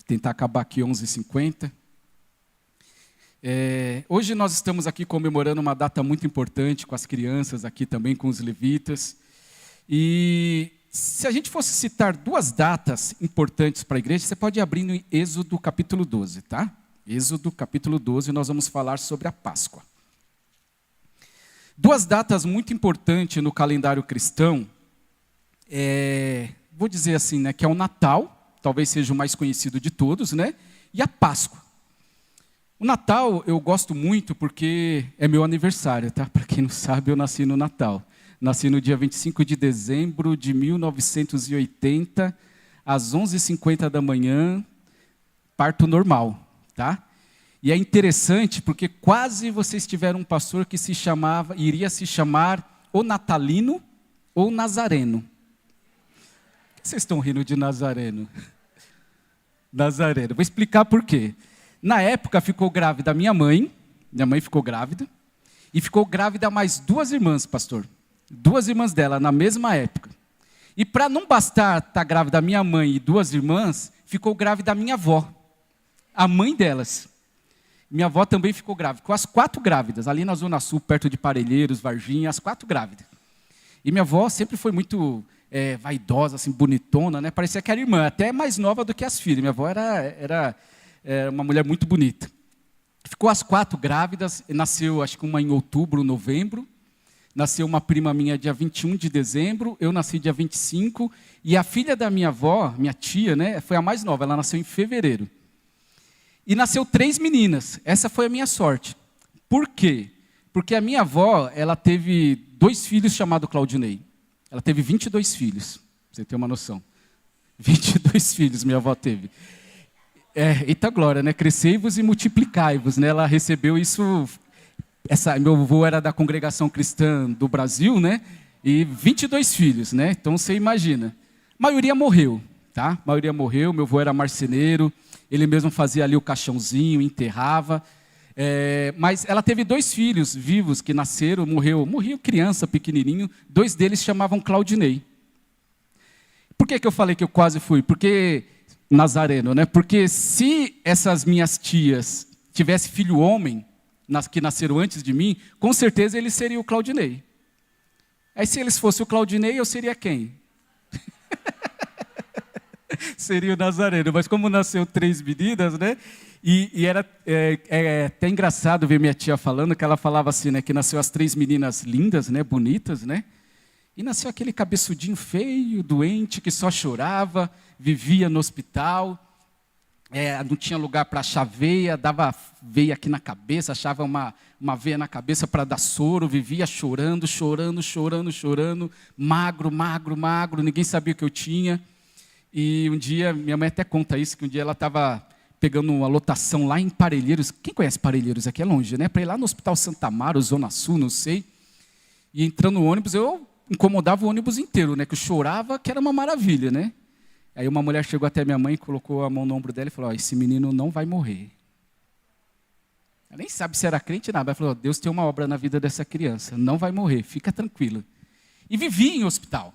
tentar acabar aqui 11h50. Hoje nós estamos aqui comemorando uma data muito importante com as crianças aqui também, com os levitas. E se a gente fosse citar duas datas importantes para a igreja, você pode abrir no Êxodo capítulo 12, tá? Êxodo capítulo 12, nós vamos falar sobre a Páscoa. Duas datas muito importantes no calendário cristão, vou dizer assim, né, que é o Natal, talvez seja o mais conhecido de todos, né, e a Páscoa. O Natal eu gosto muito porque é meu aniversário, tá? Para quem não sabe, eu nasci no Natal. Nasci no dia 25 de dezembro de 1980, às 11h50 da manhã, parto normal, tá? E é interessante porque quase vocês tiveram um pastor que iria se chamar ou Natalino ou Nazareno. Por que vocês estão rindo de Nazareno? Nazareno. Vou explicar por quê. Na época ficou grávida minha mãe ficou grávida, e ficou grávida mais duas irmãs, pastor. Duas irmãs dela, na mesma época. E para não bastar estar grávida minha mãe e duas irmãs, ficou grávida a minha avó, a mãe delas. Minha avó também ficou grávida, ficou as quatro grávidas, ali na Zona Sul, perto de Parelheiros, Varginha, as quatro grávidas. E minha avó sempre foi muito vaidosa, assim, bonitona, né? Parecia que era irmã, até mais nova do que as filhas. Minha avó era uma mulher muito bonita. Ficou as quatro grávidas, nasceu acho que uma em outubro, novembro. Nasceu uma prima minha dia 21 de dezembro, eu nasci dia 25, e a filha da minha avó, minha tia, né, foi a mais nova, ela nasceu em fevereiro. E nasceu 3 meninas, essa foi a minha sorte. Por quê? Porque a minha avó, ela teve 2 filhos chamados Claudinei. Ela teve 22 filhos, pra você ter uma noção. 22 filhos minha avó teve. Eita glória, né? Crescei-vos e multiplicai-vos, né? Ela recebeu isso, meu avô era da Congregação Cristã do Brasil, né? E 22 filhos, né? Então você imagina. A maioria morreu, tá? A maioria morreu, meu avô era marceneiro, ele mesmo fazia ali o caixãozinho, enterrava. Mas ela teve 2 filhos vivos que nasceram, morreu criança, pequenininho, 2 deles chamavam Claudinei. Por que eu falei que eu quase fui? Porque Nazareno, né? Porque se essas minhas tias tivessem filho homem, que nasceram antes de mim, com certeza eles seriam o Claudinei. Aí se eles fossem o Claudinei, eu seria quem? Seria o Nazareno, mas como nasceu 3 meninas, né? E era até engraçado ver minha tia falando, que ela falava assim, né? Que nasceu as 3 meninas lindas, né? Bonitas, né? E nasceu aquele cabeçudinho feio, doente, que só chorava, vivia no hospital, não tinha lugar para achar veia, dava veia aqui na cabeça, achava uma veia na cabeça para dar soro, vivia chorando, magro, ninguém sabia o que eu tinha. E um dia, minha mãe até conta isso, que um dia ela estava pegando uma lotação lá em Parelheiros. Quem conhece Parelheiros? Aqui é longe, né? Para ir lá no Hospital Santa Amaro, Zona Sul, não sei. E entrando no ônibus, eu incomodava o ônibus inteiro, né? Que eu chorava, que era uma maravilha, né? Aí uma mulher chegou até minha mãe, colocou a mão no ombro dela e falou, esse menino não vai morrer. Ela nem sabe se era crente ou nada. Ela falou, Deus tem uma obra na vida dessa criança, não vai morrer, fica tranquila. E vivi em hospital.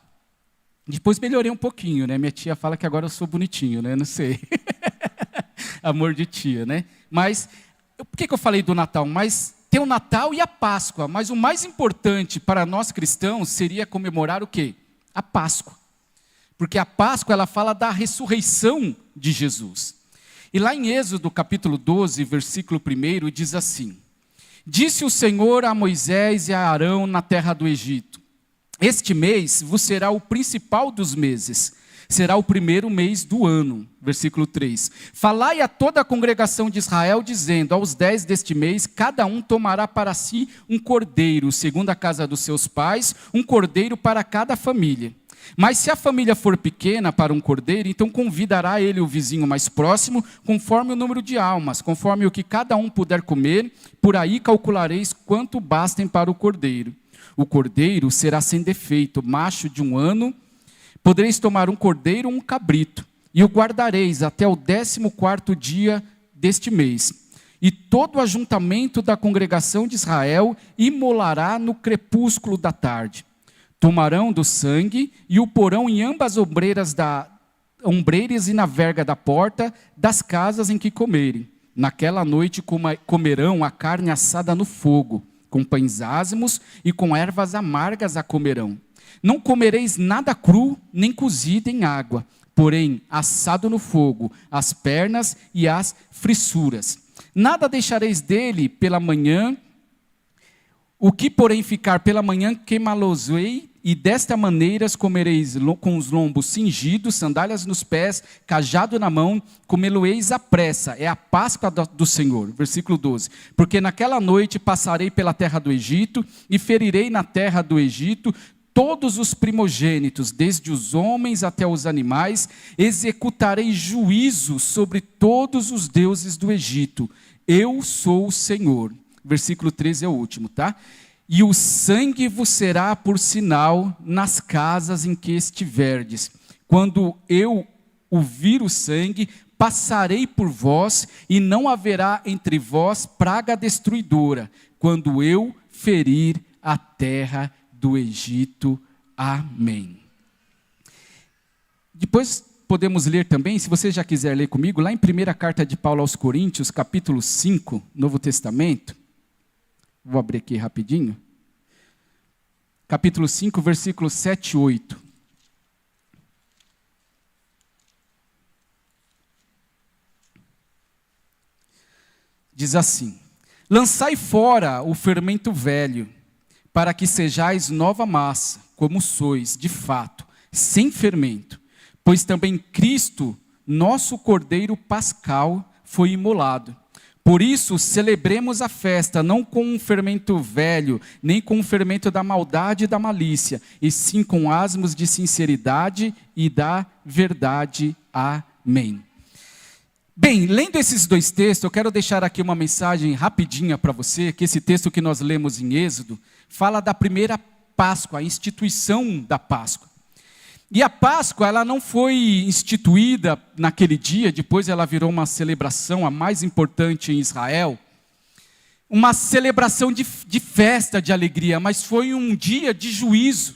Depois melhorei um pouquinho, né? Minha tia fala que agora eu sou bonitinho, né? Não sei. Amor de tia, né? Mas, por que eu falei do Natal? Mas tem o Natal e a Páscoa. Mas o mais importante para nós cristãos seria comemorar o quê? A Páscoa. Porque a Páscoa, ela fala da ressurreição de Jesus. E lá em Êxodo, capítulo 12, versículo 1, diz assim: Disse o Senhor a Moisés e a Arão na terra do Egito: Este mês vos será o principal dos meses, será o primeiro mês do ano. Versículo 3. Falai a toda a congregação de Israel, dizendo: Aos 10 deste mês, cada um tomará para si um cordeiro, segundo a casa dos seus pais, um cordeiro para cada família. Mas se a família for pequena para um cordeiro, então convidará ele o vizinho mais próximo, conforme o número de almas, conforme o que cada um puder comer, por aí calculareis quanto bastem para o cordeiro. O cordeiro será sem defeito, macho de 1 ano. Podereis tomar um cordeiro ou um cabrito, e o guardareis até o 14º dia deste mês. E todo o ajuntamento da congregação de Israel imolará no crepúsculo da tarde. Tomarão do sangue e o porão em ambas as ombreiras ombreiras e na verga da porta das casas em que comerem. Naquela noite comerão a carne assada no fogo, com pães ázimos e com ervas amargas a comerão. Não comereis nada cru, nem cozido em água, porém assado no fogo, as pernas e as frissuras. Nada deixareis dele pela manhã, o que porém ficar pela manhã queimá-los-ei, e desta maneira comereis com os lombos cingidos, sandálias nos pés, cajado na mão, comê-lo-eis à pressa, é a Páscoa do Senhor. Versículo 12. Porque naquela noite passarei pela terra do Egito, e ferirei na terra do Egito todos os primogênitos, desde os homens até os animais, executarei juízo sobre todos os deuses do Egito. Eu sou o Senhor. Versículo 13 é o último, tá? E o sangue vos será por sinal nas casas em que estiverdes. Quando eu ouvir o sangue, passarei por vós, e não haverá entre vós praga destruidora, quando eu ferir a terra do Egito. Amém. Depois podemos ler também, se você já quiser ler comigo, lá em 1ª carta de Paulo aos Coríntios, capítulo 5, Novo Testamento. Vou abrir aqui rapidinho. Capítulo 5, versículos 7 e 8. Diz assim: lançai fora o fermento velho, para que sejais nova massa, como sois, de fato, sem fermento. Pois também Cristo, nosso Cordeiro Pascal, foi imolado. Por isso, celebremos a festa, não com um fermento velho, nem com um fermento da maldade e da malícia, e sim com asmos de sinceridade e da verdade. Amém. Bem, lendo esses dois textos, eu quero deixar aqui uma mensagem rapidinha para você, que esse texto que nós lemos em Êxodo, fala da primeira Páscoa, a instituição da Páscoa. E a Páscoa, ela não foi instituída naquele dia, depois ela virou uma celebração, a mais importante em Israel, uma celebração de festa, de alegria, mas foi um dia de juízo,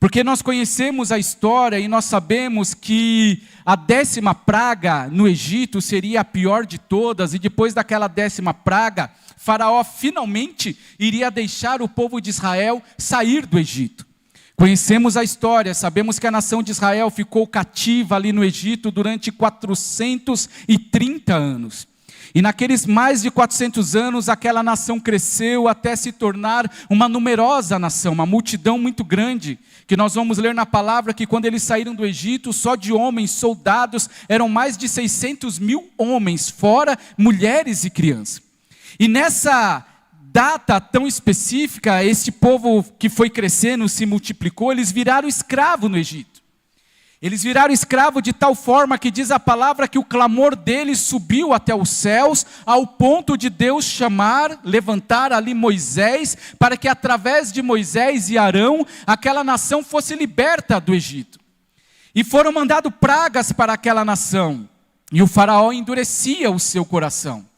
porque nós conhecemos a história e nós sabemos que a 10ª praga no Egito seria a pior de todas, e depois daquela 10ª praga, Faraó finalmente iria deixar o povo de Israel sair do Egito. Conhecemos a história, sabemos que a nação de Israel ficou cativa ali no Egito durante 430 anos. E naqueles mais de 400 anos, aquela nação cresceu até se tornar uma numerosa nação, uma multidão muito grande, que nós vamos ler na palavra que quando eles saíram do Egito, só de homens, soldados, eram mais de 600 mil homens, fora mulheres e crianças. E nessa data tão específica, este povo que foi crescendo, se multiplicou, eles viraram escravo no Egito. Eles viraram escravo de tal forma que diz a palavra que o clamor deles subiu até os céus, ao ponto de Deus levantar ali Moisés, para que através de Moisés e Arão, aquela nação fosse liberta do Egito. E foram mandadas pragas para aquela nação, e o faraó endurecia o seu coração.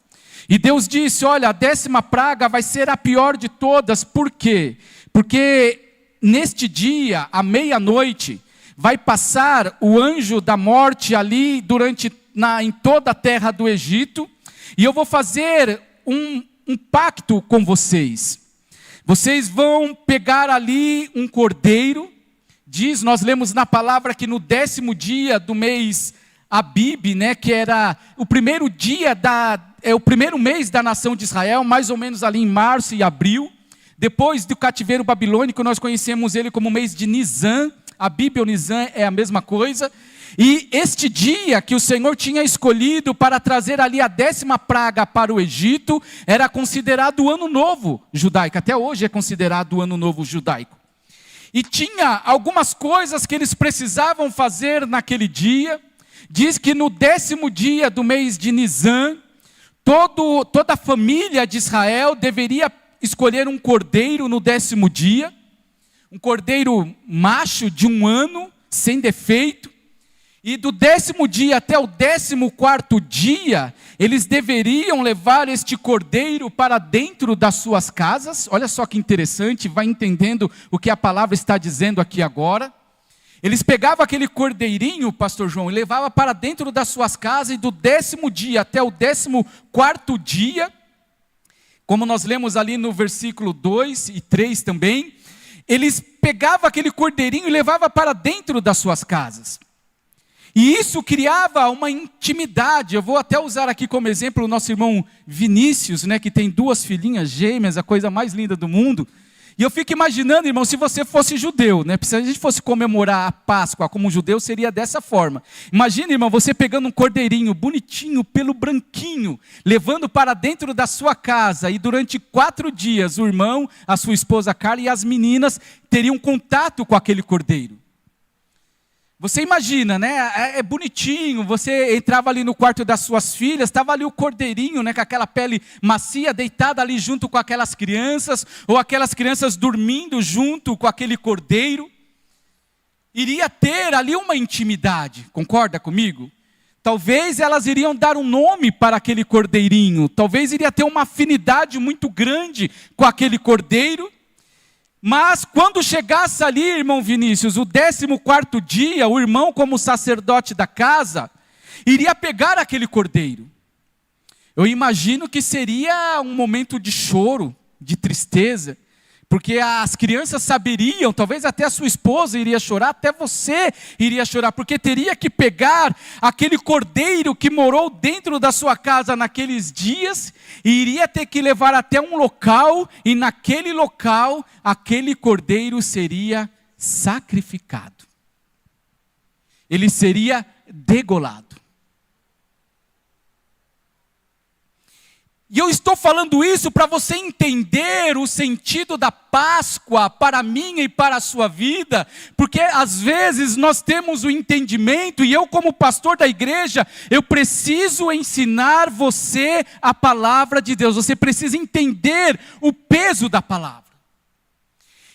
E Deus disse, olha, a 10ª praga vai ser a pior de todas. Por quê? Porque neste dia, à meia-noite, vai passar o anjo da morte ali em toda a terra do Egito, e eu vou fazer um pacto com vocês. Vocês vão pegar ali um cordeiro, nós lemos na palavra que no 10º dia do mês Abib, que era o primeiro dia o primeiro mês da nação de Israel, mais ou menos ali em março e abril. Depois do cativeiro babilônico, nós conhecemos ele como o mês de Nisan. Abib ou Nisan é a mesma coisa. E este dia que o Senhor tinha escolhido para trazer ali a 10ª praga para o Egito, era considerado o ano novo judaico. Até hoje é considerado o ano novo judaico. E tinha algumas coisas que eles precisavam fazer naquele dia. Diz que no 10º dia do mês de Nisan, toda a família de Israel deveria escolher um cordeiro no 10º dia, um cordeiro macho de 1 ano, sem defeito, e do 10º dia até o 14º dia, eles deveriam levar este cordeiro para dentro das suas casas. Olha só que interessante, vai entendendo o que a palavra está dizendo aqui agora. Eles pegavam aquele cordeirinho, pastor João, e levavam para dentro das suas casas, e do 10º dia até o 14º dia, como nós lemos ali no versículo 2 e 3 também, eles pegavam aquele cordeirinho e levavam para dentro das suas casas. E isso criava uma intimidade. Eu vou até usar aqui como exemplo o nosso irmão Vinícius, né, que tem 2 filhinhas gêmeas, a coisa mais linda do mundo. E eu fico imaginando, irmão, se você fosse judeu, né? Se a gente fosse comemorar a Páscoa como judeu, seria dessa forma. Imagina, irmão, você pegando um cordeirinho bonitinho, pelo branquinho, levando para dentro da sua casa, e durante 4 dias o irmão, a sua esposa Carla e as meninas teriam contato com aquele cordeiro. Você imagina, né? É bonitinho, você entrava ali no quarto das suas filhas, estava ali o cordeirinho, né, com aquela pele macia, deitada ali junto com aquelas crianças, ou aquelas crianças dormindo junto com aquele cordeiro. Iria ter ali uma intimidade, concorda comigo? Talvez elas iriam dar um nome para aquele cordeirinho, talvez iria ter uma afinidade muito grande com aquele cordeiro. Mas quando chegasse ali, irmão Vinícius, o 14º dia, o irmão, como sacerdote da casa, iria pegar aquele cordeiro. Eu imagino que seria um momento de choro, de tristeza, porque as crianças saberiam, talvez até a sua esposa iria chorar, até você iria chorar, porque teria que pegar aquele cordeiro que morou dentro da sua casa naqueles dias, e iria ter que levar até um local, e naquele local, aquele cordeiro seria sacrificado. Ele seria degolado. E eu estou falando isso para você entender o sentido da Páscoa para mim e para a sua vida, porque às vezes nós temos o entendimento, e eu como pastor da igreja, eu preciso ensinar você a palavra de Deus, você precisa entender o peso da palavra.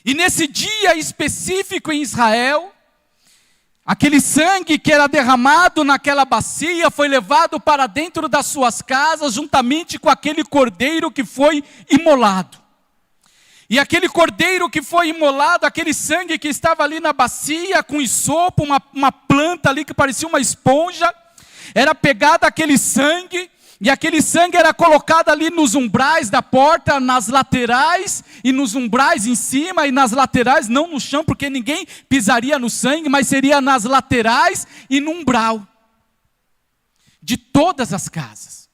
E nesse dia específico em Israel, aquele sangue que era derramado naquela bacia foi levado para dentro das suas casas, juntamente com aquele cordeiro que foi imolado. E aquele cordeiro que foi imolado, aquele sangue que estava ali na bacia, com isopo, uma planta ali que parecia uma esponja, era pegado aquele sangue, e aquele sangue era colocado ali nos umbrais da porta, nas laterais, e nos umbrais em cima, e nas laterais, não no chão, porque ninguém pisaria no sangue, mas seria nas laterais e no umbral de todas as casas.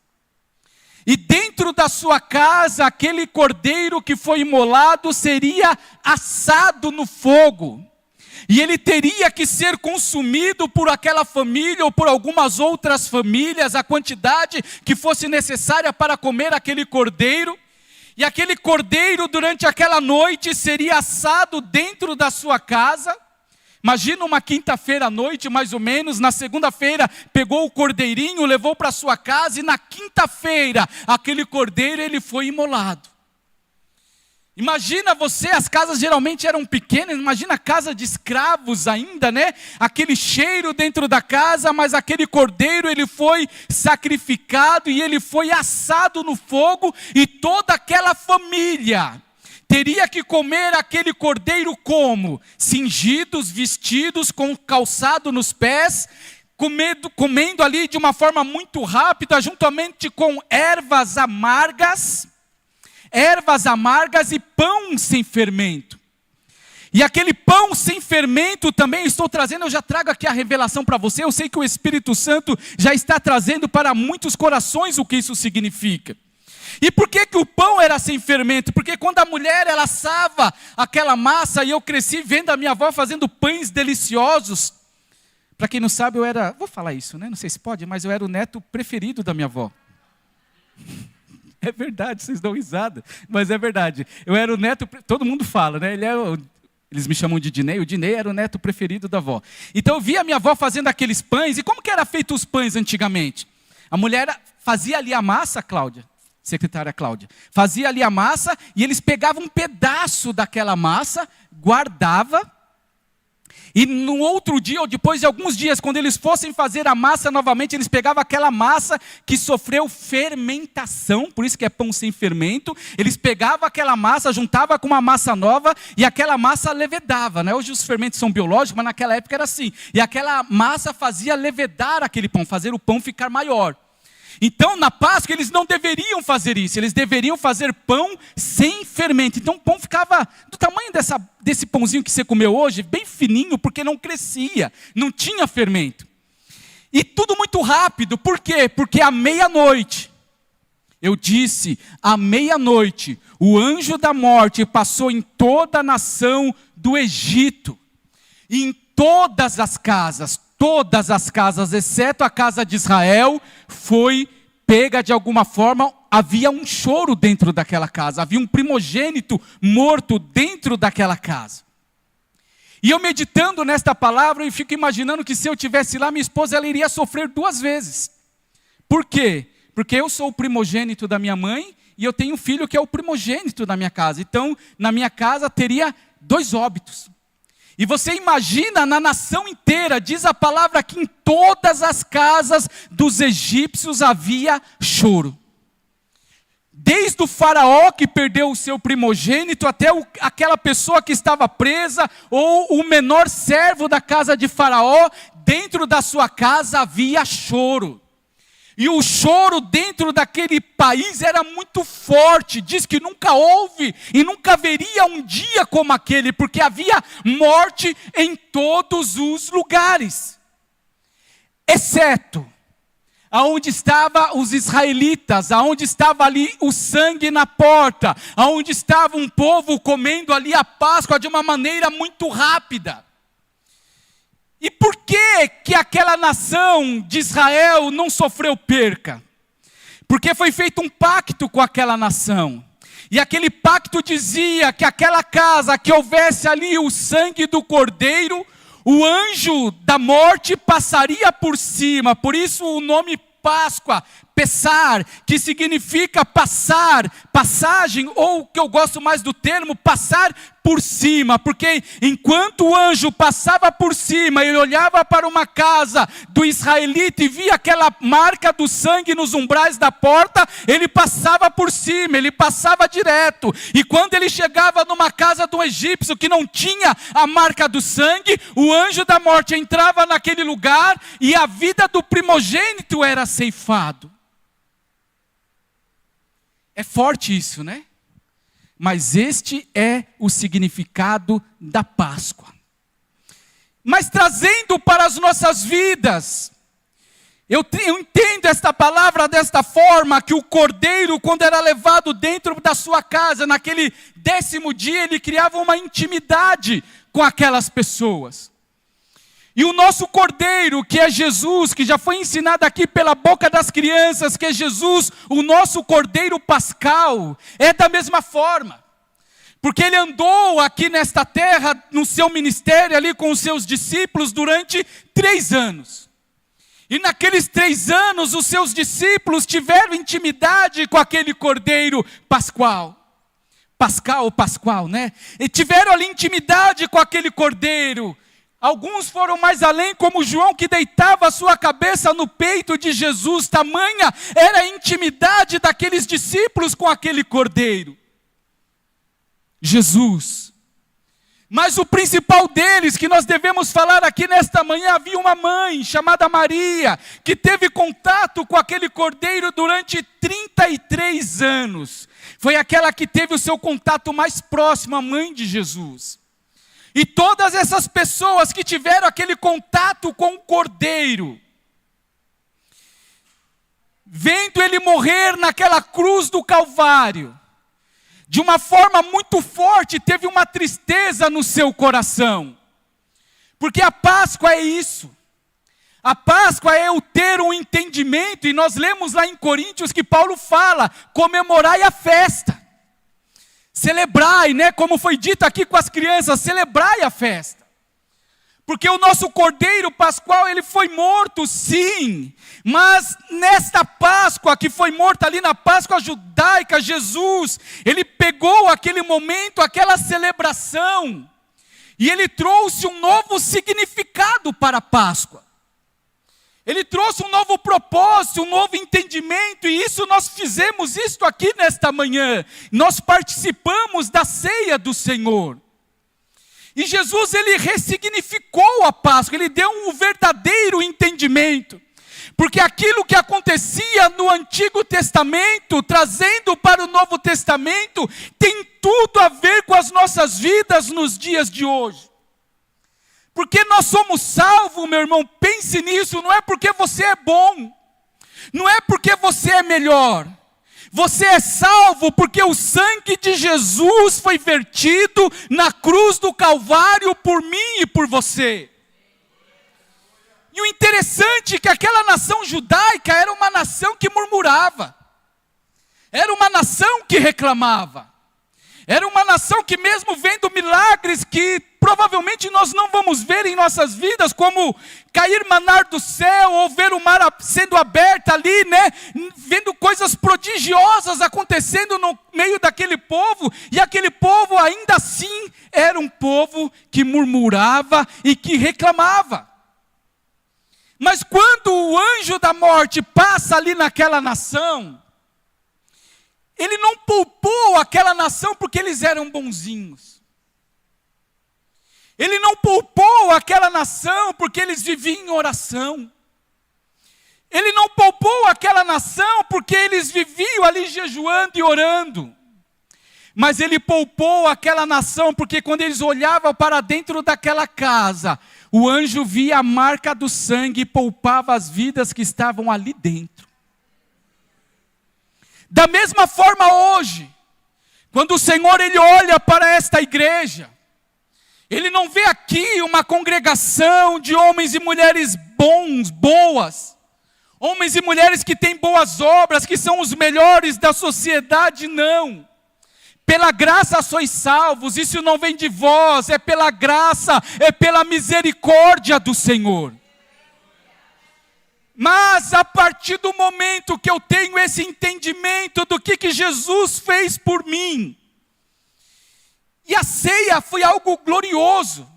E dentro da sua casa, aquele cordeiro que foi imolado seria assado no fogo. E ele teria que ser consumido por aquela família ou por algumas outras famílias, a quantidade que fosse necessária para comer aquele cordeiro. E aquele cordeiro durante aquela noite seria assado dentro da sua casa. Imagina uma quinta-feira à noite, mais ou menos. Na segunda-feira pegou o cordeirinho, levou para sua casa, e na quinta-feira aquele cordeiro ele foi imolado. Imagina você, as casas geralmente eram pequenas, imagina a casa de escravos ainda, né? Aquele cheiro dentro da casa, mas aquele cordeiro ele foi sacrificado e ele foi assado no fogo, e toda aquela família teria que comer aquele cordeiro como? Cingidos, vestidos, com calçado nos pés, comendo ali de uma forma muito rápida, juntamente com ervas amargas e pão sem fermento. E aquele pão sem fermento também estou trazendo, eu já trago aqui a revelação para você, eu sei que o Espírito Santo já está trazendo para muitos corações o que isso significa. E por que o pão era sem fermento? Porque quando a mulher ela assava aquela massa, e eu cresci vendo a minha avó fazendo pães deliciosos. Para quem não sabe, vou falar isso, né? Não sei se pode, mas eu era o neto preferido da minha avó. É verdade, vocês dão risada, mas é verdade. Eu era o neto, todo mundo fala, né? Eles me chamam de Dinei, o Dinei era o neto preferido da avó. Então eu via a minha avó fazendo aqueles pães, e como que era feito os pães antigamente? A mulher fazia ali a massa, Cláudia, secretária Cláudia, fazia ali a massa, e eles pegavam um pedaço daquela massa, guardava, E no outro dia, ou depois de alguns dias, quando eles fossem fazer a massa novamente, eles pegavam aquela massa que sofreu fermentação, por isso que é pão sem fermento. Eles pegavam aquela massa, juntavam com uma massa nova, e aquela massa levedava, né? Hoje os fermentos são biológicos, mas naquela época era assim. E aquela massa fazia levedar aquele pão, fazer o pão ficar maior. Então, na Páscoa, eles não deveriam fazer isso. Eles deveriam fazer pão sem fermento. Então, o pão ficava do tamanho desse pãozinho que você comeu hoje, bem fininho, porque não crescia, não tinha fermento. E tudo muito rápido. Por quê? Porque à meia-noite, eu disse, à meia-noite, o anjo da morte passou em toda a nação do Egito. E em todas as casas, exceto a casa de Israel, foi pega de alguma forma. Havia um choro dentro daquela casa, havia um primogênito morto dentro daquela casa. E eu meditando nesta palavra, eu fico imaginando que se eu estivesse lá, minha esposa ela iria sofrer 2 vezes. Por quê? Porque eu sou o primogênito da minha mãe, e eu tenho um filho que é o primogênito da minha casa. Então, na minha casa teria 2 óbitos. E você imagina na nação inteira, diz a palavra que em todas as casas dos egípcios havia choro. Desde o faraó que perdeu o seu primogênito, até aquela pessoa que estava presa, ou o menor servo da casa de faraó, dentro da sua casa havia choro. E o choro dentro daquele país era muito forte. Diz que nunca houve e nunca haveria um dia como aquele, porque havia morte em todos os lugares. Exceto aonde estavam os israelitas, aonde estava ali o sangue na porta, aonde estava um povo comendo ali a Páscoa de uma maneira muito rápida. E por que aquela nação de Israel não sofreu perca? Porque foi feito um pacto com aquela nação. E aquele pacto dizia que aquela casa, que houvesse ali o sangue do cordeiro, o anjo da morte passaria por cima. Por isso o nome Páscoa, Pessar, que significa passar, passagem, ou que eu gosto mais do termo, passar por cima, porque enquanto o anjo passava por cima, ele olhava para uma casa do israelita e via aquela marca do sangue nos umbrais da porta, ele passava por cima, ele passava direto. E quando ele chegava numa casa do egípcio que não tinha a marca do sangue, o anjo da morte entrava naquele lugar e a vida do primogênito era ceifado. É forte isso, né? Mas este é o significado da Páscoa. Mas trazendo para as nossas vidas, eu entendo esta palavra desta forma, que o cordeiro, quando era levado dentro da sua casa, naquele 10º dia, ele criava uma intimidade com aquelas pessoas. E o nosso cordeiro, que é Jesus, que já foi ensinado aqui pela boca das crianças, que é Jesus, o nosso cordeiro pascal, é da mesma forma. Porque ele andou aqui nesta terra, no seu ministério ali com os seus discípulos durante 3 anos. E naqueles 3 anos, os seus discípulos tiveram intimidade com aquele cordeiro pascal, né? E tiveram ali intimidade com aquele cordeiro. Alguns foram mais além, como João, que deitava a sua cabeça no peito de Jesus. Tamanha era a intimidade daqueles discípulos com aquele cordeiro, Jesus. Mas o principal deles, que nós devemos falar aqui nesta manhã, havia uma mãe chamada Maria, que teve contato com aquele cordeiro durante 33 anos. Foi aquela que teve o seu contato mais próximo, a mãe de Jesus. E todas essas pessoas que tiveram aquele contato com o cordeiro, vendo ele morrer naquela cruz do Calvário, de uma forma muito forte, teve uma tristeza no seu coração. Porque a Páscoa é isso. A Páscoa é o ter um entendimento, e nós lemos lá em Coríntios que Paulo fala, comemorai a festa. Celebrai, né? Como foi dito aqui com as crianças, celebrai a festa. Porque o nosso cordeiro pascual, ele foi morto, sim. Mas nesta Páscoa, que foi morta ali na Páscoa judaica, Jesus, ele pegou aquele momento, aquela celebração, E ele trouxe um novo significado para a Páscoa. Ele trouxe um novo propósito, um novo entendimento, e isso nós fizemos isto aqui nesta manhã. Nós participamos da ceia do Senhor. E Jesus, ele ressignificou a Páscoa, ele deu um verdadeiro entendimento. Porque aquilo que acontecia no Antigo Testamento, trazendo para o Novo Testamento, tem tudo a ver com as nossas vidas nos dias de hoje. Porque nós somos salvos, meu irmão, pense nisso, não é porque você é bom, não é porque você é melhor. Você é salvo porque o sangue de Jesus foi vertido na cruz do Calvário por mim e por você. E o interessante é que aquela nação judaica era uma nação que murmurava, era uma nação que reclamava, era uma nação que mesmo vendo milagres que provavelmente nós não vamos ver em nossas vidas, como cair maná do céu, ou ver o mar sendo aberto ali, né? Vendo coisas prodigiosas acontecendo no meio daquele povo, e aquele povo ainda assim era um povo que murmurava e que reclamava. Mas quando o anjo da morte passa ali naquela nação, ele não poupou aquela nação porque eles eram bonzinhos. Ele não poupou aquela nação porque eles viviam em oração. Ele não poupou aquela nação porque eles viviam ali jejuando e orando. Mas ele poupou aquela nação porque quando eles olhavam para dentro daquela casa, o anjo via a marca do sangue e poupava as vidas que estavam ali dentro. Da mesma forma hoje, quando o Senhor ele olha para esta igreja, ele não vê aqui uma congregação de homens e mulheres boas, homens e mulheres que têm boas obras, que são os melhores da sociedade, não. Pela graça sois salvos, isso não vem de vós, é pela graça, é pela misericórdia do Senhor. Mas a partir do momento que eu tenho esse entendimento do que Jesus fez por mim, e a ceia foi algo glorioso,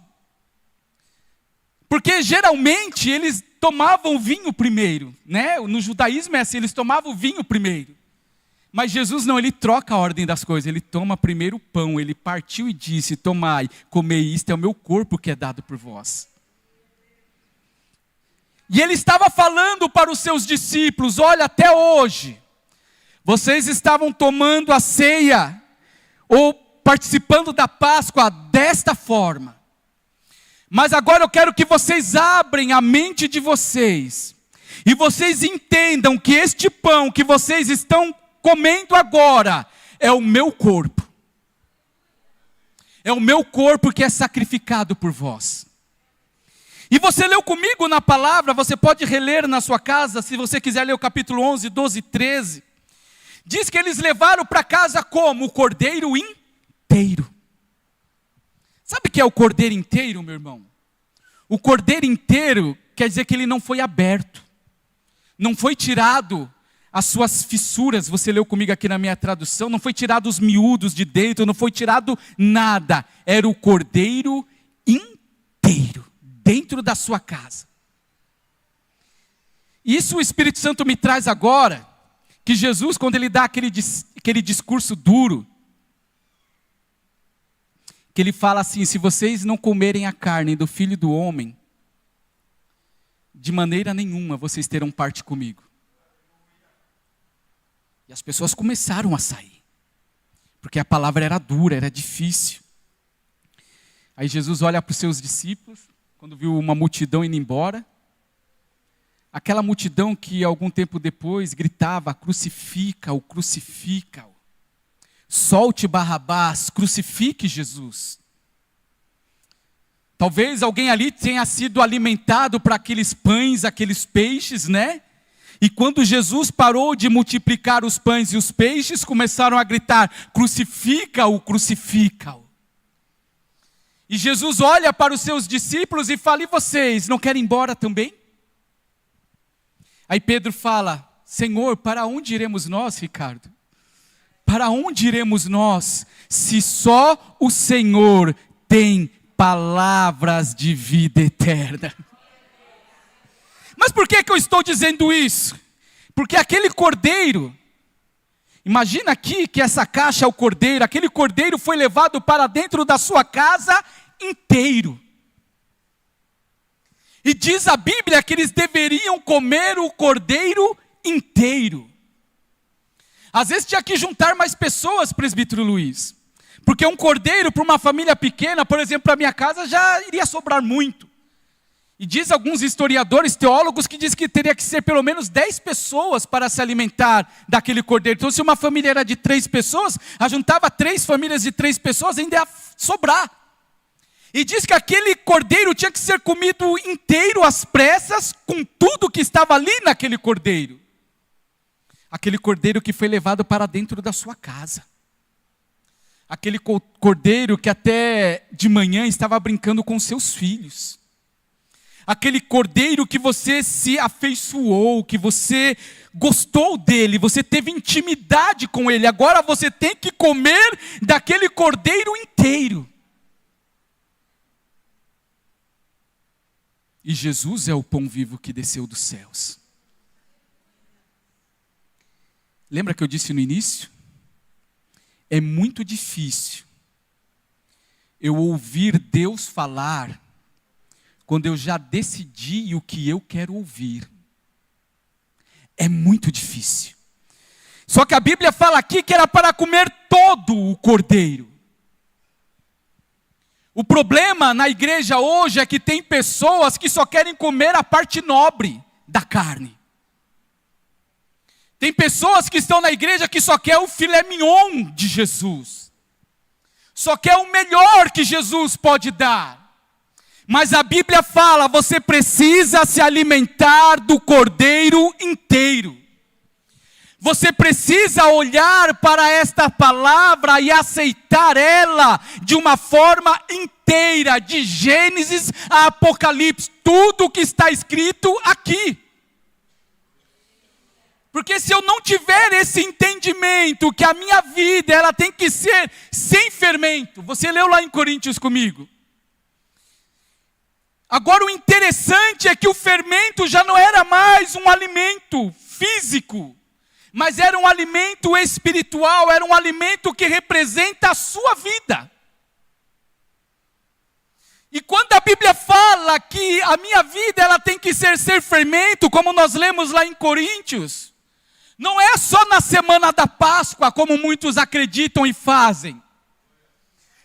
porque geralmente eles tomavam vinho primeiro, né? No judaísmo é assim, eles tomavam vinho primeiro. Mas Jesus não, ele troca a ordem das coisas, ele toma primeiro o pão, ele partiu e disse, tomai, comei, isto é o meu corpo que é dado por vós. E ele estava falando para os seus discípulos, olha, até hoje, vocês estavam tomando a ceia, ou participando da Páscoa desta forma. Mas agora eu quero que vocês abrem a mente de vocês, e vocês entendam que este pão que vocês estão comendo agora, é o meu corpo. É o meu corpo que é sacrificado por vós. E você leu comigo na palavra, você pode reler na sua casa, se você quiser ler o capítulo 11, 12 e 13. Diz que eles levaram para casa como? O cordeiro inteiro. Sabe o que é o cordeiro inteiro, meu irmão? O cordeiro inteiro quer dizer que ele não foi aberto. Não foi tirado as suas fissuras, você leu comigo aqui na minha tradução, não foi tirado os miúdos de dentro, não foi tirado nada. Era o cordeiro inteiro, dentro da sua casa. Isso o Espírito Santo me traz agora, que Jesus, quando ele dá aquele discurso duro, que ele fala assim, se vocês não comerem a carne do Filho do Homem, de maneira nenhuma vocês terão parte comigo. E as pessoas começaram a sair, porque a palavra era dura, era difícil. Aí Jesus olha para os seus discípulos, quando viu uma multidão indo embora, aquela multidão que algum tempo depois gritava, crucifica-o, crucifica-o. Solte Barrabás, crucifique Jesus. Talvez alguém ali tenha sido alimentado para aqueles pães, aqueles peixes, né? E quando Jesus parou de multiplicar os pães e os peixes, começaram a gritar, crucifica-o, crucifica-o. E Jesus olha para os seus discípulos e fala, e vocês, não querem ir embora também? Aí Pedro fala, Senhor, para onde iremos nós, Ricardo? Para onde iremos nós, se só o Senhor tem palavras de vida eterna. Mas por que eu estou dizendo isso? Porque aquele cordeiro, imagina aqui que essa caixa é o cordeiro, aquele cordeiro foi levado para dentro da sua casa inteiro. E diz a Bíblia que eles deveriam comer o cordeiro inteiro. Às vezes tinha que juntar mais pessoas, presbítero Luiz. Porque um cordeiro para uma família pequena, por exemplo, para a minha casa, já iria sobrar muito. E diz alguns historiadores, teólogos, que diz que teria que ser pelo menos 10 pessoas para se alimentar daquele cordeiro. Então, se uma família era de 3 pessoas, ajuntava 3 famílias de 3 pessoas, ainda ia sobrar. E diz que aquele cordeiro tinha que ser comido inteiro às pressas, com tudo que estava ali naquele cordeiro. Aquele cordeiro que foi levado para dentro da sua casa. Aquele cordeiro que até de manhã estava brincando com seus filhos. Aquele cordeiro que você se afeiçoou, que você gostou dele, você teve intimidade com ele. Agora você tem que comer daquele cordeiro inteiro. E Jesus é o pão vivo que desceu dos céus. Lembra que eu disse no início? É muito difícil eu ouvir Deus falar quando eu já decidi o que eu quero ouvir. É muito difícil. Só que a Bíblia fala aqui que era para comer todo o cordeiro. O problema na igreja hoje é que tem pessoas que só querem comer a parte nobre da carne. Tem pessoas que estão na igreja que só quer o filé mignon de Jesus. Só quer o melhor que Jesus pode dar. Mas a Bíblia fala, você precisa se alimentar do cordeiro inteiro. Você precisa olhar para esta palavra e aceitar ela de uma forma inteira, de Gênesis a Apocalipse, tudo o que está escrito aqui. Porque se eu não tiver esse entendimento que a minha vida ela tem que ser sem fermento, você leu lá em Coríntios comigo. Agora o interessante é que o fermento já não era mais um alimento físico, mas era um alimento espiritual, era um alimento que representa a sua vida. E quando a Bíblia fala que a minha vida ela tem que ser fermento, como nós lemos lá em Coríntios, não é só na semana da Páscoa, como muitos acreditam e fazem.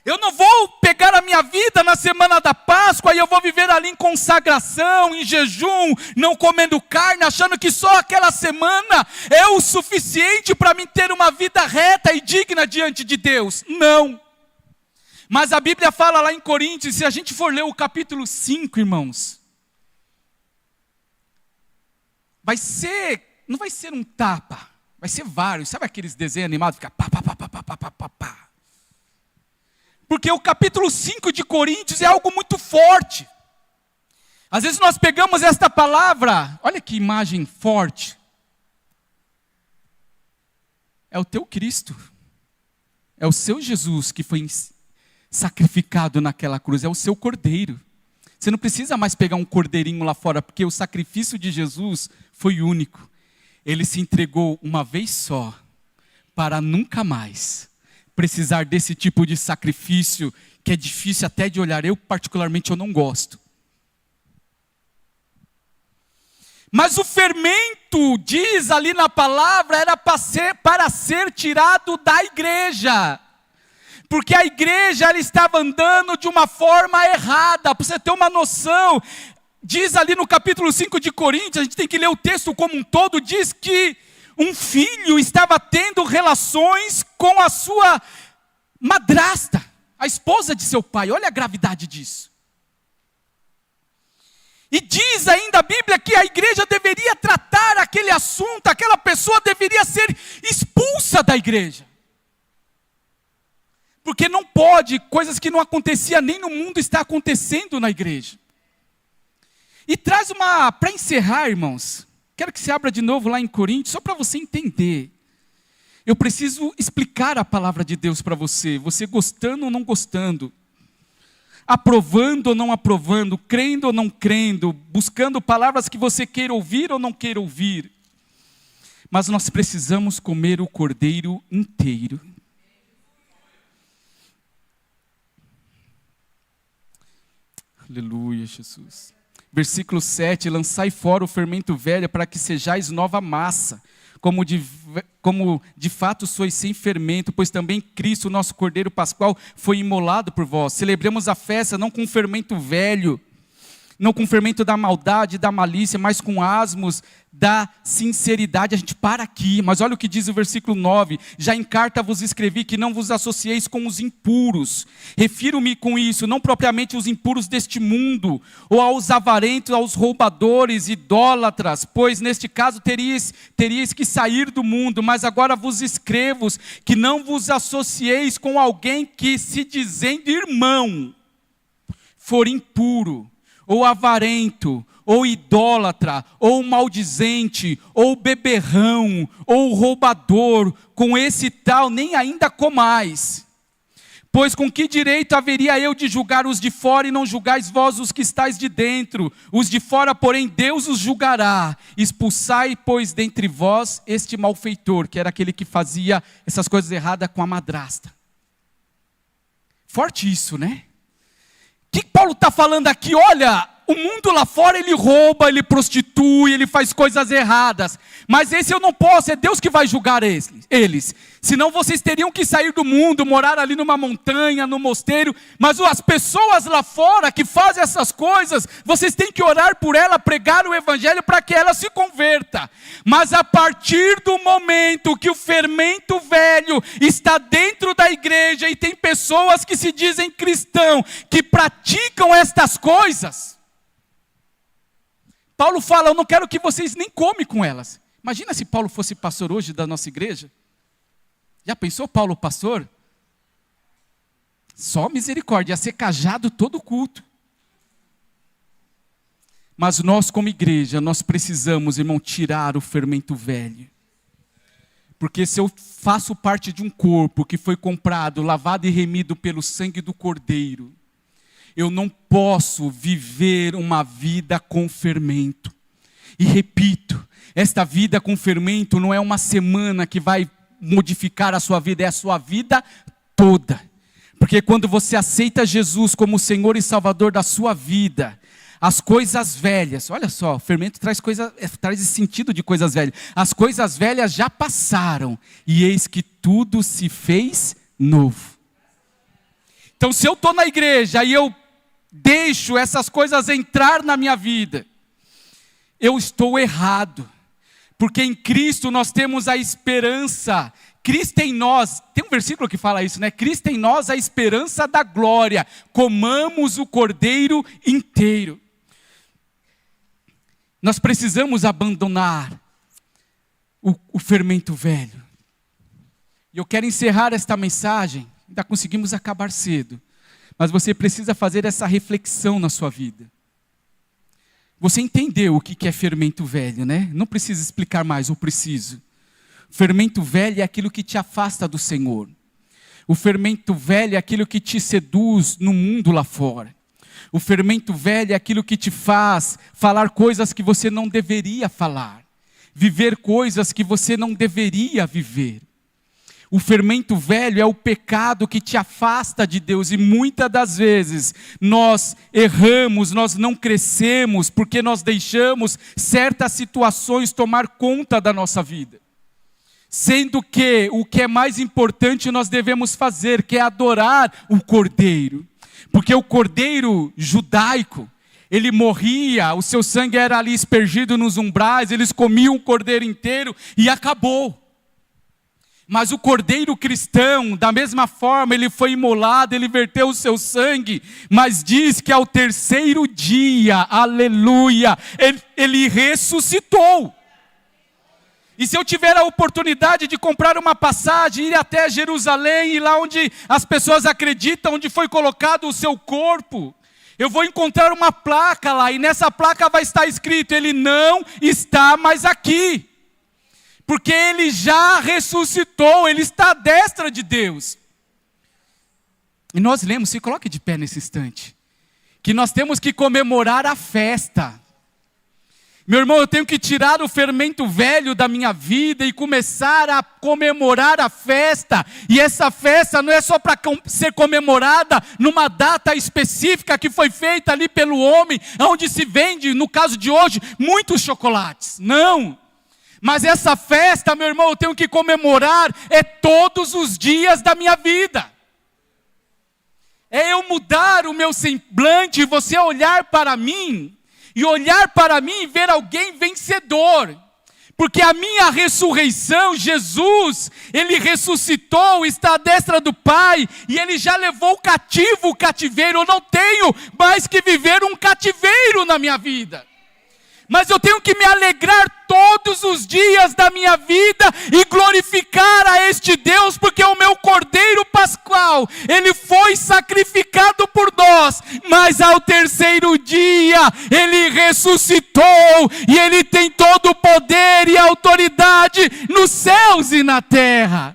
Eu não vou pegar a minha vida na semana da Páscoa e eu vou viver ali em consagração, em jejum, não comendo carne, achando que só aquela semana é o suficiente para mim ter uma vida reta e digna diante de Deus. Não. Mas a Bíblia fala lá em Coríntios, se a gente for ler o capítulo 5, irmãos, não vai ser um tapa, vai ser vários. Sabe aqueles desenhos animados, fica pá, pá, pá, pá, pá, pá, pá, pá. Porque o capítulo 5 de Coríntios é algo muito forte. Às vezes nós pegamos esta palavra, olha que imagem forte. É o teu Cristo. É o seu Jesus que foi sacrificado naquela cruz. É o seu cordeiro. Você não precisa mais pegar um cordeirinho lá fora, porque o sacrifício de Jesus foi único. Ele se entregou uma vez só, para nunca mais precisar desse tipo de sacrifício, que é difícil até de olhar. Eu particularmente eu não gosto. Mas o fermento, diz ali na palavra, era para ser tirado da igreja. Porque a igreja ela estava andando de uma forma errada. Para você ter uma noção, diz ali no capítulo 5 de Coríntios, a gente tem que ler o texto como um todo, diz que um filho estava tendo relações com a sua madrasta, a esposa de seu pai. Olha a gravidade disso. E diz ainda a Bíblia que a igreja deveria tratar aquele assunto, aquela pessoa deveria ser expulsa da igreja. Porque não pode, coisas que não acontecia nem no mundo está acontecendo na igreja. E traz para encerrar, irmãos, quero que você abra de novo lá em Coríntios, só para você entender. Eu preciso explicar a palavra de Deus para você, você gostando ou não gostando. aprovando ou não aprovando, crendo ou não crendo, buscando palavras que você queira ouvir ou não queira ouvir. Mas nós precisamos comer o cordeiro inteiro. Aleluia, Jesus. Versículo 7, lançai fora o fermento velho para que sejais nova massa, como de fato sois sem fermento, pois também Cristo, nosso Cordeiro Pascual, foi imolado por vós. Celebremos a festa não com fermento velho, não com fermento da maldade, da malícia, mas com asmos da sinceridade. A gente para aqui, mas olha o que diz o versículo 9. Já em carta vos escrevi que não vos associeis com os impuros. Refiro-me com isso, não propriamente os impuros deste mundo, ou aos avarentos, aos roubadores, idólatras, pois neste caso teríeis que sair do mundo, mas agora vos escrevo que não vos associeis com alguém que, se dizendo irmão, for impuro, ou avarento, ou idólatra, ou maldizente, ou beberrão, ou roubador, com esse tal nem ainda comais. Pois com que direito haveria eu de julgar os de fora e não julgais vós os que estáis de dentro? Os de fora, porém, Deus os julgará. Expulsai, pois, dentre vós este malfeitor, que era aquele que fazia essas coisas erradas com a madrasta. Forte isso, né? O que Paulo está falando aqui? Olha, o mundo lá fora ele rouba, ele prostitui, ele faz coisas erradas. Mas esse eu não posso, é Deus que vai julgar eles. Senão vocês teriam que sair do mundo, morar ali numa montanha, no mosteiro. Mas as pessoas lá fora que fazem essas coisas, vocês têm que orar por ela, pregar o evangelho para que ela se converta. Mas a partir do momento que o fermento velho está dentro da igreja e tem pessoas que se dizem cristão, que praticam estas coisas, Paulo fala, eu não quero que vocês nem comem com elas. Imagina se Paulo fosse pastor hoje da nossa igreja. Já pensou Paulo pastor? Só misericórdia, ia ser cajado todo culto. Mas nós como igreja, nós precisamos, irmão, tirar o fermento velho. Porque se eu faço parte de um corpo que foi comprado, lavado e remido pelo sangue do Cordeiro, eu não posso viver uma vida com fermento. E repito, esta vida com fermento não é uma semana que vai modificar a sua vida, é a sua vida toda. Porque quando você aceita Jesus como Senhor e Salvador da sua vida, as coisas velhas, olha só, o fermento traz esse sentido de coisas velhas. As coisas velhas já passaram e eis que tudo se fez novo. Então se eu estou na igreja e eu deixo essas coisas entrar na minha vida, eu estou errado, porque em Cristo nós temos a esperança, Cristo em nós, tem um versículo que fala isso, né? Cristo em nós a esperança da glória, comamos o cordeiro inteiro. Nós precisamos abandonar o fermento velho. E eu quero encerrar esta mensagem, ainda conseguimos acabar cedo, mas você precisa fazer essa reflexão na sua vida. Você entendeu o que é fermento velho, né? Não precisa explicar mais, eu preciso. Fermento velho é aquilo que te afasta do Senhor. O fermento velho é aquilo que te seduz no mundo lá fora. O fermento velho é aquilo que te faz falar coisas que você não deveria falar. Viver coisas que você não deveria viver. O fermento velho é o pecado que te afasta de Deus. E muitas das vezes nós erramos, nós não crescemos, porque nós deixamos certas situações tomar conta da nossa vida. Sendo que o que é mais importante nós devemos fazer, que é adorar o Cordeiro. Porque o Cordeiro judaico, ele morria, o seu sangue era ali aspergido nos umbrais, eles comiam o cordeiro inteiro e acabou. Mas o cordeiro cristão, da mesma forma, ele foi imolado, ele verteu o seu sangue, mas diz que ao terceiro dia, aleluia, ele ressuscitou. E se eu tiver a oportunidade de comprar uma passagem, ir até Jerusalém, e lá onde as pessoas acreditam, onde foi colocado o seu corpo, eu vou encontrar uma placa lá, e nessa placa vai estar escrito, ele não está mais aqui. Porque ele já ressuscitou, ele está à destra de Deus. E nós lemos, se coloque de pé nesse instante. que nós temos que comemorar a festa. Meu irmão, eu tenho que tirar o fermento velho da minha vida e começar a comemorar a festa. E essa festa não é só para ser comemorada numa data específica que foi feita ali pelo homem, onde se vende, no caso de hoje, muitos chocolates. Não. Mas essa festa, meu irmão, eu tenho que comemorar todos os dias da minha vida. É eu mudar o meu semblante e você olhar para mim, e ver alguém vencedor. Porque a minha ressurreição, Jesus, Ele ressuscitou, está à destra do Pai, e Ele já levou cativo o cativeiro. Eu não tenho mais que viver um cativeiro na minha vida. Mas eu tenho que me alegrar todos os dias da minha vida e glorificar a este Deus, porque o meu Cordeiro Pascual, Ele foi sacrificado por nós, mas ao terceiro dia, Ele ressuscitou, e Ele tem todo o poder e autoridade nos céus e na terra.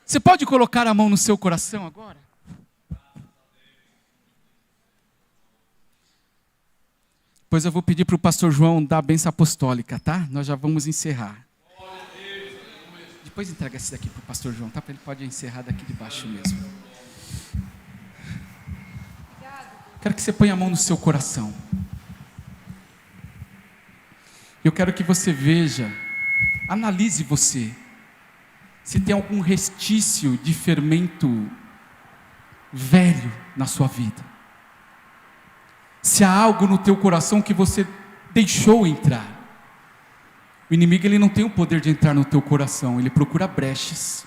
Você pode colocar a mão no seu coração agora? Depois eu vou pedir para o pastor João dar a bênção apostólica, tá? Nós já vamos encerrar. Depois entrega esse daqui para o pastor João, tá? Ele pode encerrar daqui de baixo mesmo. Quero que você ponha a mão no seu coração. Eu quero que você veja, analise você, se tem algum restício de fermento velho na sua vida. Se há algo no teu coração que você deixou entrar. O inimigo, ele não tem o poder de entrar no teu coração, ele procura brechas.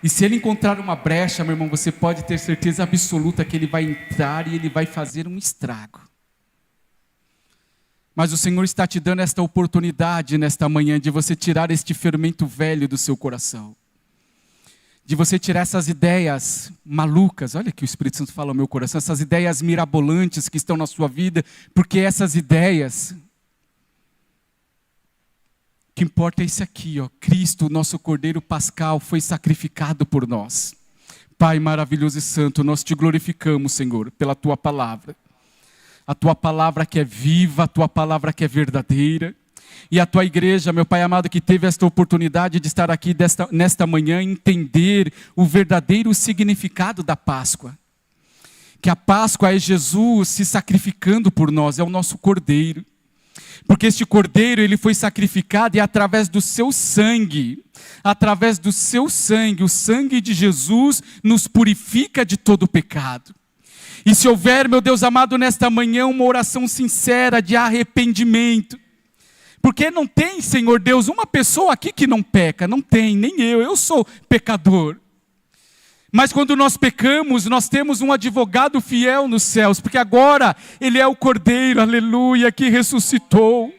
E se ele encontrar uma brecha, meu irmão, você pode ter certeza absoluta que ele vai entrar e ele vai fazer um estrago. Mas o Senhor está te dando esta oportunidade nesta manhã de você tirar este fermento velho do seu coração. De você tirar essas ideias malucas, olha que o Espírito Santo fala ao meu coração, essas ideias mirabolantes que estão na sua vida, porque essas ideias, o que importa é isso aqui, ó, Cristo, nosso Cordeiro Pascal, foi sacrificado por nós. Pai maravilhoso e santo, nós te glorificamos, Senhor, pela tua palavra. A tua palavra que é viva, a tua palavra que é verdadeira. E a tua igreja, meu Pai amado, que teve esta oportunidade de estar aqui nesta manhã, entender o verdadeiro significado da Páscoa. Que a Páscoa é Jesus se sacrificando por nós, é o nosso Cordeiro. Porque este Cordeiro, ele foi sacrificado e através do seu sangue, o sangue de Jesus nos purifica de todo pecado. E se houver, meu Deus amado, nesta manhã uma oração sincera de arrependimento, porque não tem, Senhor Deus, uma pessoa aqui que não peca, não tem, nem eu sou pecador. Mas quando nós pecamos, nós temos um advogado fiel nos céus, porque agora Ele é o Cordeiro, aleluia, que ressuscitou.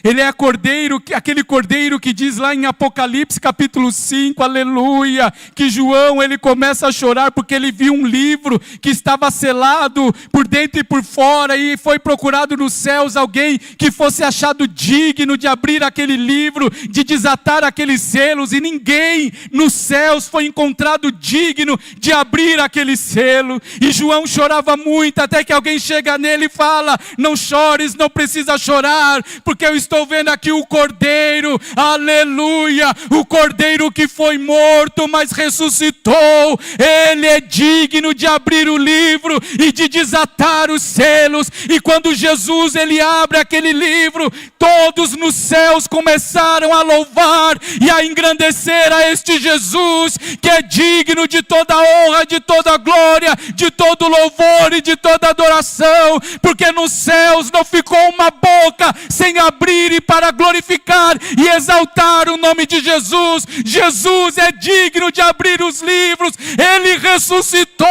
Ele é aquele cordeiro que diz lá em Apocalipse capítulo 5, aleluia, que João ele começa a chorar porque ele viu um livro que estava selado por dentro e por fora e foi procurado nos céus alguém que fosse achado digno de abrir aquele livro, de desatar aqueles selos, e ninguém nos céus foi encontrado digno de abrir aquele selo. E João chorava muito até que alguém chega nele e fala: não chores, não precisa chorar, porque eu estou vendo aqui o Cordeiro, aleluia, o Cordeiro que foi morto, mas ressuscitou. Ele é digno de abrir o livro e de desatar os selos. E quando Jesus ele abre aquele livro, todos nos céus começaram a louvar e a engrandecer a este Jesus, que é digno de toda honra, de toda glória, de todo louvor e de toda adoração, porque nos céus não ficou uma boca sem abrir e para glorificar e exaltar o nome de Jesus. Jesus é digno de abrir os livros. Ele ressuscitou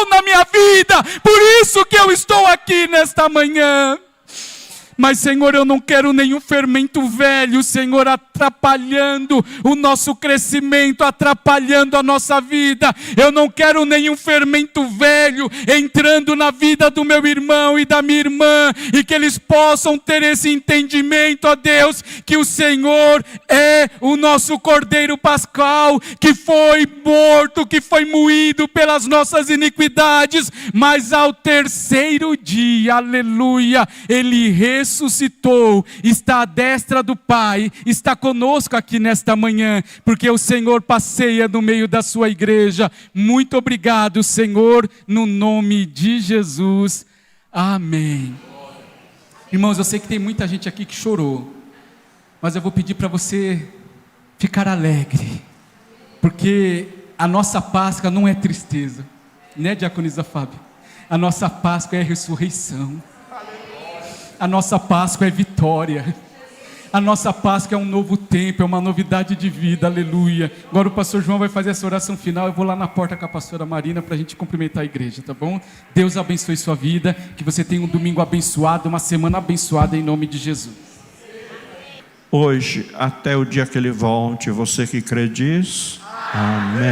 na minha vida, por isso que eu estou aqui nesta manhã. Mas, Senhor, eu não quero nenhum fermento velho, Senhor, atrapalhando o nosso crescimento, atrapalhando a nossa vida. Eu não quero nenhum fermento velho entrando na vida do meu irmão e da minha irmã, e que eles possam ter esse entendimento, ó Deus, que o Senhor é o nosso Cordeiro Pascal, que foi morto, que foi moído pelas nossas iniquidades, mas ao terceiro dia, aleluia, Ele ressuscitou, está à destra do Pai, está conosco aqui nesta manhã, porque o Senhor passeia no meio da sua igreja. Muito obrigado, Senhor, no nome de Jesus, amém. Irmãos, eu sei que tem muita gente aqui que chorou, mas eu vou pedir para você ficar alegre, porque a nossa Páscoa não é tristeza, né, diaconisa Fábio? A nossa Páscoa é ressurreição, a nossa Páscoa é vitória, a nossa Páscoa é um novo tempo, é uma novidade de vida, aleluia. Agora o pastor João vai fazer essa oração final, eu vou lá na porta com a pastora Marina para a gente cumprimentar a igreja, tá bom? Deus abençoe sua vida, que você tenha um domingo abençoado, uma semana abençoada em nome de Jesus. Hoje, até o dia que Ele volte, você que crê diz, amém.